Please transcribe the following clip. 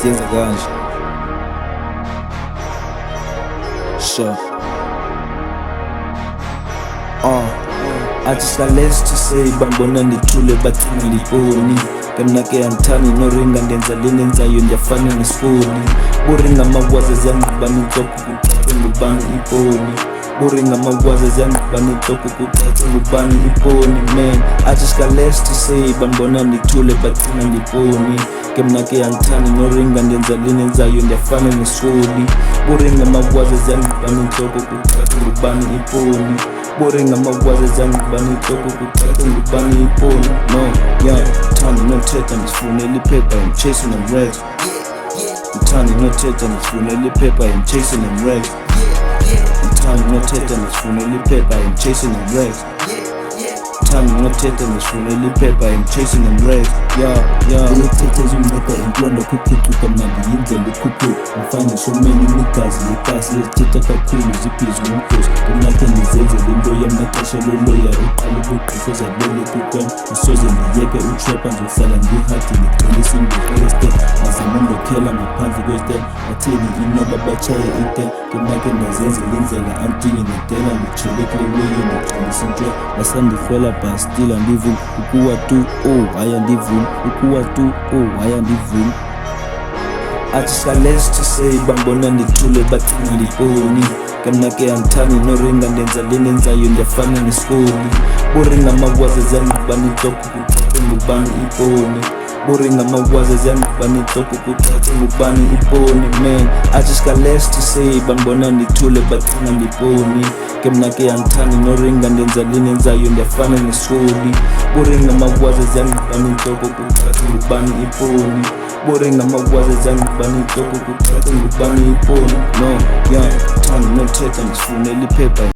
ngiyenza kanje. Sure. Athi sihlale sithise bambona ndithule bathi ngiliboni. Kanake angithani noringa ndenza lenenzayo ndiyafana nesifoni. Buringa amagwaza ziyangqubana intloko kuthathe ngubani iponi. Buringa amagwaza ziyangqubana intloko kuthathe ngubani iponi man. Athi sihlale sithise bambona ndithule bathi ngiliboni. Ke mna ke angithani noringa ndenza lenenzayo ndiyafana nesifoni. Buringa amagwaza ziyangqubana intloko kuthathe ngubani iponi. Buringa amagwaza ziyangqubana intloko kuthathe ngubani iponi. No, yeah, ngithanda nothetha ndisifunela iphepha, I'm chasing them racks. Ngithanda nothetha ndisifunela iphepha, I'm chasing them racks. Ngithanda nothetha ndisifunela iphepha, I'm chasing them racks. Ngithanda nothetha ndisifunela iphepha, I'm chasing them racks. Yeah. Ukuthetha zimneka intlonda kukuquka mnandi yindlela ukhuphu. Ngifane so many niggas lekasi ezithetha kakhulu zibhizi ngomkhosi. Kunakhe ndizenzele into yamaxesha loloya uqala ubugqirha zabele kukwena. Usoze ndiyeke utrapha ngizohlala ngihadi ngigcwelise ingekeste. Azama ndokhela ngaphandle kwestem. Batheni inoba batshaye iten. Kunakhe ndazenzela indlela antinye ngedela ndijele kule weyo ndigcwelise intwe. Basandifela bastile andivumi ukuwa tu hayi andivumi ukuwa tu hayi andivumi. Athi sihlale sithise bambona ndithule bathi ngiliboni. Kanake angithani noringa ndenza lenenzayo ndiyafana nesifoni. Buringa amagwaza ziyangqubana intloko kuthathe ngubani iponi. Buringa amagwaza ziyangqubana intloko kuthathe ngubani iponi man. Athi sihlale sithise bambona ndithule bathi ngiliboni. Ke mna ke angithani noringa ndenza lenenzayo ndiyafana nesifoni. Buringa amagwaza ziyangqubana intloko kuthathe ngubani iponi. Buringa amagwaza ziyangqubana intloko kuthathe ngubani iponi. No, yeah, ngithanda nothetha ndisifunela iphepha.